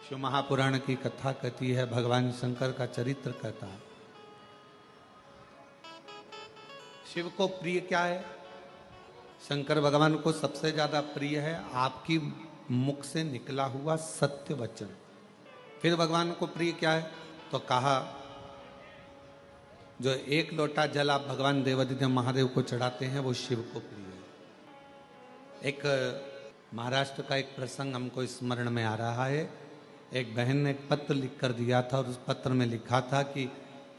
शिव महापुराण की कथा कहती है, भगवान शंकर का चरित्र कहता है। शिव को प्रिय क्या है? शंकर भगवान को सबसे ज्यादा प्रिय है आपकी मुख से निकला हुआ सत्य वचन। फिर भगवान को प्रिय क्या है? तो कहा जो एक लोटा जल आप भगवान देवादिदेव महादेव को चढ़ाते हैं वो शिव को प्रिय है। एक महाराष्ट्र का एक प्रसंग हमको स्मरण में आ रहा है। एक बहन ने एक पत्र लिख कर दिया था और उस पत्र में लिखा था कि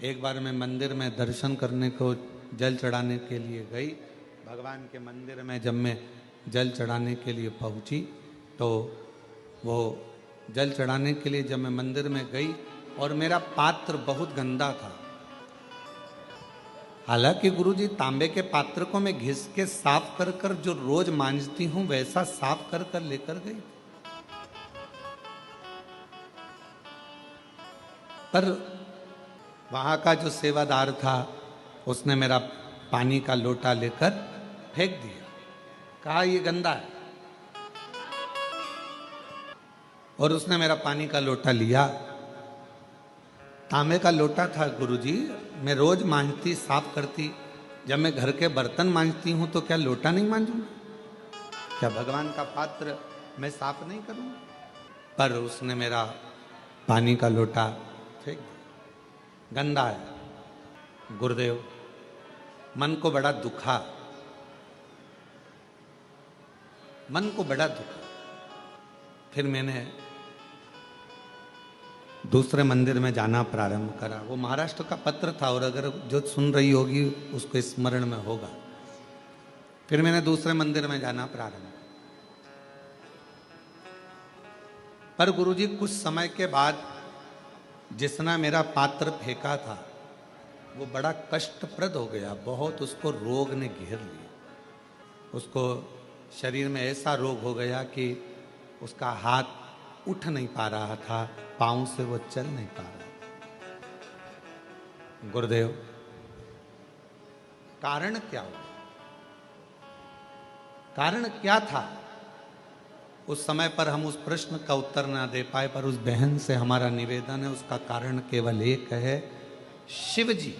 एक बार मैं मंदिर में दर्शन करने को जल चढ़ाने के लिए गई। भगवान के मंदिर में जब मैं जल चढ़ाने के लिए पहुंची तो वो जल चढ़ाने के लिए जब मैं मंदिर में गई और मेरा पात्र बहुत गंदा था। हालांकि गुरुजी तांबे के पात्र को मैं घिस के साफ कर कर जो रोज मांजती हूं वैसा साफ कर कर लेकर गई, पर वहां का जो सेवादार था उसने मेरा पानी का लोटा लेकर फेंक दिया। कहा ये गंदा है, और उसने मेरा पानी का लोटा लिया। तांबे का लोटा था गुरुजी, मैं रोज मांजती साफ करती। जब मैं घर के बर्तन मांजती हूं तो क्या लोटा नहीं मांजूंगा? क्या भगवान का पात्र मैं साफ नहीं करूंगा? पर उसने मेरा पानी का लोटा फेंक दिया, गंदा है। गुरुदेव मन को बड़ा दुखा, मन को बड़ा दुखा। फिर मैंने दूसरे मंदिर में जाना प्रारंभ करा। वो महाराष्ट्र का पत्र था और अगर जो सुन रही होगी उसको स्मरण में होगा। फिर मैंने दूसरे मंदिर में जाना प्रारंभ, पर गुरुजी कुछ समय के बाद जिसने मेरा पात्र फेंका था वो बड़ा कष्टप्रद हो गया, बहुत उसको रोग ने घेर लिया। उसको शरीर में ऐसा रोग हो गया कि उसका हाथ उठ नहीं पा रहा था, पांव से वो चल नहीं पा रहा। गुरुदेव कारण क्या हुआ? कारण क्या था? उस समय पर हम उस प्रश्न का उत्तर ना दे पाए, पर उस बहन से हमारा निवेदन है, उसका कारण केवल एक है। शिव जी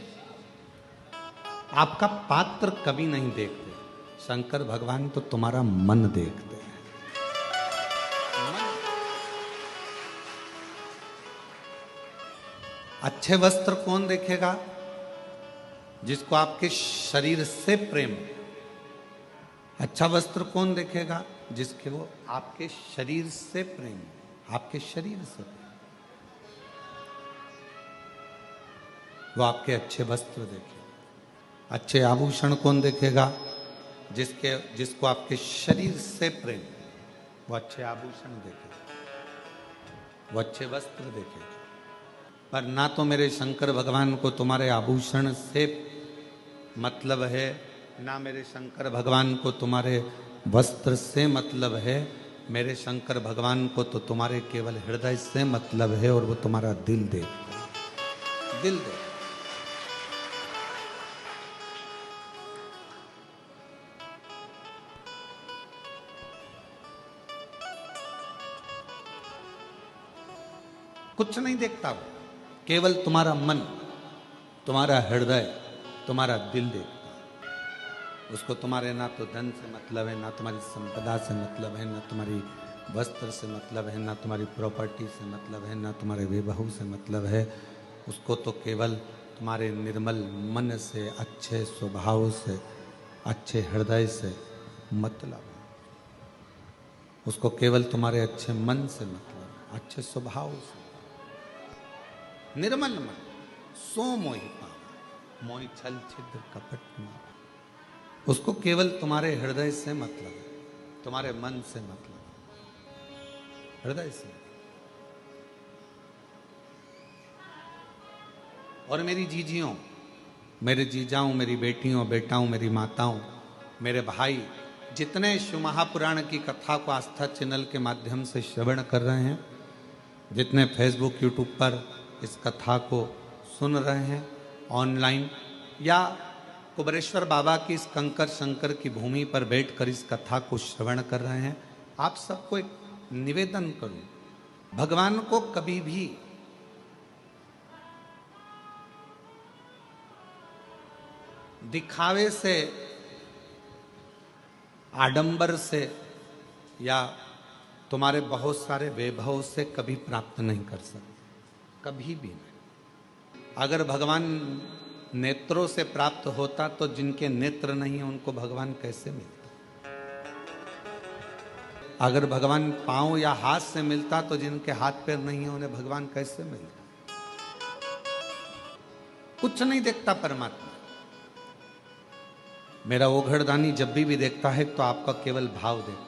आपका पात्र कभी नहीं देखते, शंकर भगवान तो तुम्हारा मन देखते हैं। अच्छे वस्त्र कौन देखेगा? जिसको आपके शरीर से प्रेम। अच्छा वस्त्र कौन देखेगा? जिसके वो आपके शरीर से प्रेम, आपके शरीर से प्रेम। वो आपके अच्छे वस्त्र देखेगा। अच्छे आभूषण कौन देखेगा? जिसको आपके शरीर से प्रेम, वो अच्छे आभूषण देखेगा, वो अच्छे वस्त्र देखेगा। पर ना तो मेरे शंकर भगवान को तुम्हारे आभूषण से मतलब है, ना मेरे शंकर भगवान को तुम्हारे वस्त्र से मतलब है। मेरे शंकर भगवान को तो तुम्हारे केवल हृदय से मतलब है, और वो तुम्हारा दिल देखता है, दिल देखता। कुछ नहीं देखता वो, केवल तुम्हारा मन, तुम्हारा हृदय, तुम्हारा दिल देखता है। उसको तुम्हारे ना तो धन से मतलब है, ना तुम्हारी संपदा से मतलब है, ना तुम्हारी वस्त्र से मतलब है, ना तुम्हारी प्रॉपर्टी से मतलब है, ना तुम्हारे विवाह से मतलब है। उसको तो केवल तुम्हारे निर्मल मन से, अच्छे स्वभाव से, अच्छे हृदय से मतलब है। उसको केवल तुम्हारे अच्छे मन से मतलब है, अच्छे स्वभाव से। निर्मल मन सो मोहि पावा, मोहि छल छिद्र कपट मार। उसको केवल तुम्हारे हृदय से मतलब है, तुम्हारे मन से मतलब है, हृदय से। और मेरी जीजियों, मेरे जीजाओं, मेरी बेटियों, बेटाओं, मेरी माताओं, मेरे भाई, जितने शिव महापुराण की कथा को आस्था चैनल के माध्यम से श्रवण कर रहे हैं, जितने फेसबुक यूट्यूब पर इस कथा को सुन रहे हैं ऑनलाइन, या कुबरेश्वर बाबा की इस कंकर शंकर की भूमि पर बैठकर इस कथा को श्रवण कर रहे हैं, आप सबको एक निवेदन करूं भगवान को कभी भी दिखावे से, आडंबर से या तुम्हारे बहुत सारे वैभव से कभी प्राप्त नहीं कर सकते, कभी भी नहीं। अगर भगवान नेत्रों से प्राप्त होता तो जिनके नेत्र नहीं है उनको भगवान कैसे मिलता? अगर भगवान पांव या हाथ से मिलता तो जिनके हाथ पैर नहीं है उन्हें भगवान कैसे मिलता? कुछ नहीं देखता परमात्मा। मेरा ओघड़दानी जब भी देखता है तो आपका केवल भाव देखता है।